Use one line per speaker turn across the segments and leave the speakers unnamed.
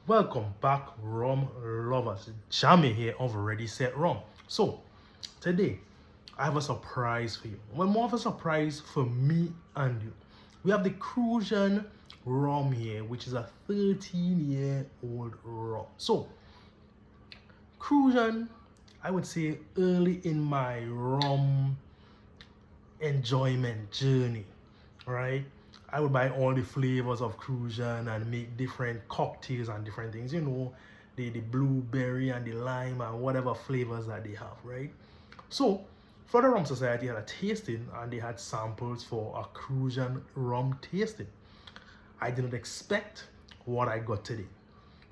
Welcome back, rum lovers. Jamie here of Ready Set Rum. So today I have a surprise for you. Well, more of a surprise for me and you. We have the Cruzan rum here, which is a 13-year-old rum. So Cruzan, I would say early in my rum enjoyment journey, right? I would buy all the flavors of Cruzan and make different cocktails and different things, the blueberry and the lime and whatever flavors that they have, right? So Florida Rum Society had a tasting and they had samples for a Cruzan rum tasting. I didn't expect what I got today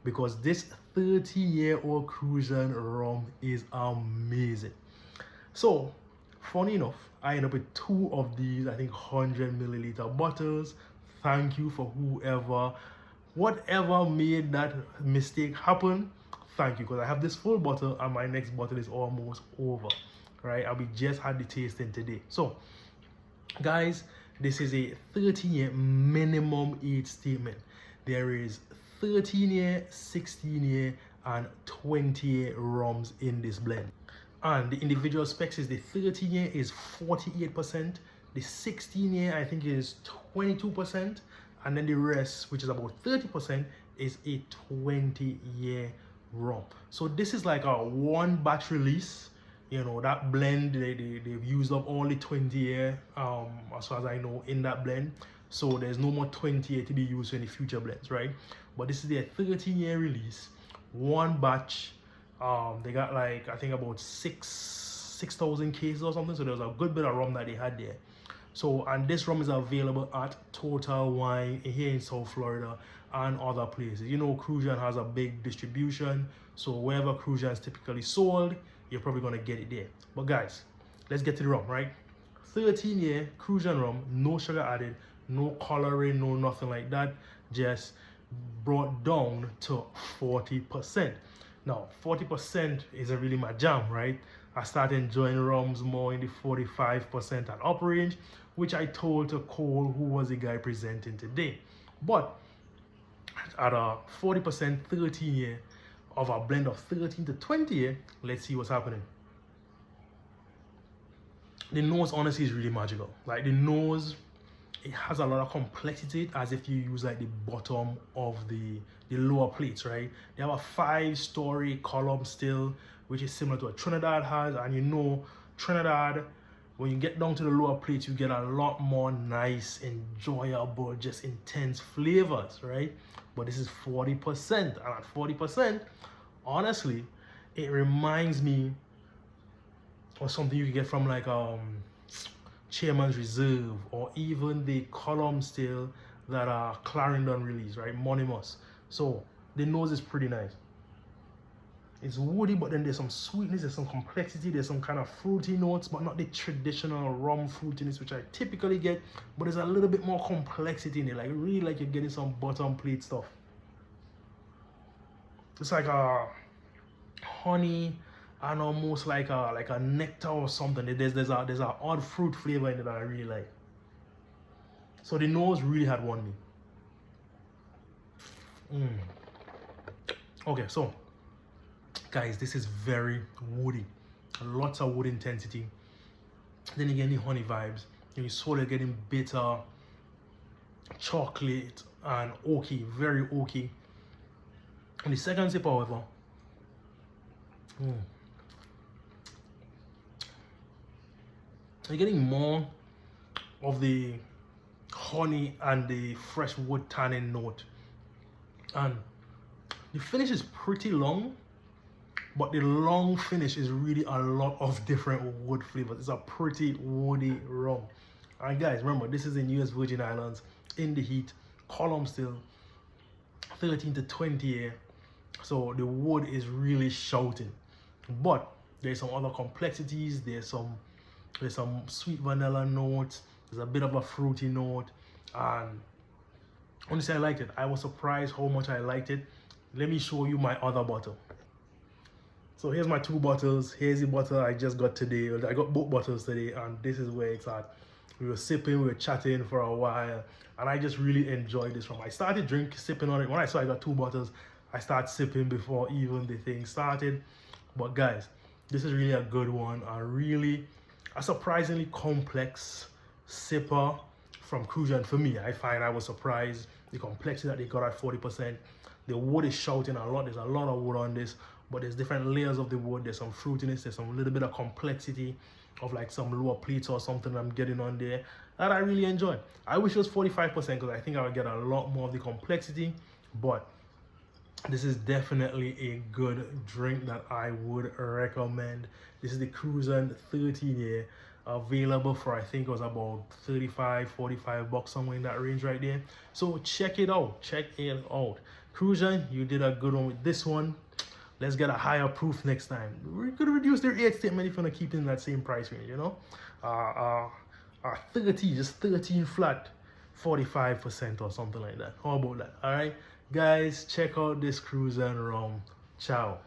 because this 30-year-old Cruzan rum is amazing. So funny enough, I ended up with two of these, I think 100 milliliter bottles. Thank you for whatever made that mistake happen. Thank you, because I have this full bottle and my next bottle is almost over, right? And we just had the tasting today. So guys, this is a 13-year minimum age statement. There is 13-year, 16-year, and 20-year rums in this blend. And the individual specs is the 13-year is 48%, the 16-year I think is 22%, and then the rest, which is about 30%, is a 20-year rum. So this is like a one batch release. That blend, they've used up all the 20-year, as far as I know, in that blend. So there's no more 20-year to be used in the future blends, right? But this is their 13-year release, one batch. They got like, I think about 6,000 cases or something. So there was a good bit of rum that they had there. So, and this rum is available at Total Wine here in South Florida and other places. Cruzan has a big distribution. So wherever Cruzan is typically sold, you're probably gonna get it there. But guys, let's get to the rum, right? 13-year Cruzan rum, no sugar added, no coloring, no nothing like that. Just brought down to 40%. Now, 40% isn't really my jam, right? I started enjoying rums more in the 45% and up range, which I told to Cole, who was the guy presenting today. But at a 40% 13-year of a blend of 13 to 20-year, let's see what's happening. The nose honestly is really magical. Like the nose, it has a lot of complexity as if you use like the bottom of the lower plates, right? They have a 5-story column still, which is similar to what Trinidad has. And Trinidad, when you get down to the lower plates, you get a lot more nice, enjoyable, just intense flavors, right? But this is 40%, and at 40%, honestly, it reminds me of something you can get from like Chairman's Reserve, or even the column still that Clarendon released, right? Monimus. So the nose is pretty nice. It's woody, but then there's some sweetness, there's some complexity, there's some kind of fruity notes, but not the traditional rum fruitiness which I typically get. But there's a little bit more complexity in it, like really like you're getting some bottom plate stuff. It's like a honey and almost like a nectar or something. There's an odd fruit flavor in it that I really like. So the nose really had won me. Okay, so guys, this is very woody, lots of wood intensity. Then again, the honey vibes. You sort of getting bitter, chocolate, and oaky, very oaky. And the second sip, however, you're getting more of the honey and the fresh wood tannin note. And the finish is pretty long, but the long finish is really a lot of different wood flavors. It's a pretty woody rum. And guys, remember, this is in US Virgin Islands, in the heat, column still, 13 to 20 year. So the wood is really shouting. But there's some other complexities. There's some sweet vanilla notes. There's a bit of a fruity note. And honestly, I liked it. I was surprised how much I liked it. Let me show you my other bottle. So here's my two bottles. Here's the bottle I just got today. I got both bottles today, and this is where it's at. We were sipping, we were chatting for a while, and I just really enjoyed this rum. I started sipping on it. When I saw I got two bottles, I start sipping before even the thing started. But guys, this is really a good one. A surprisingly complex sipper from Cruzan for me. I was surprised the complexity that they got at 40%. The wood is shouting a lot. There's a lot of wood on this, but there's different layers of the wood. There's some fruitiness. There's some little bit of complexity of like some lower pleats or something I'm getting on there that I really enjoy. I wish it was 45% because I think I would get a lot more of the complexity, but this is definitely a good drink that I would recommend. This is the Cruzan 13 year, available for, I think it was about 35, 45 bucks, somewhere in that range right there. So check it out. Cruzan, you did a good one with this one. Let's get a higher proof next time. We could reduce their age statement if you want to keep it in that same price range, you know. 30, just 13 flat, 45% or something like that. How about that? All right, guys, check out this Cruzan rum. Ciao.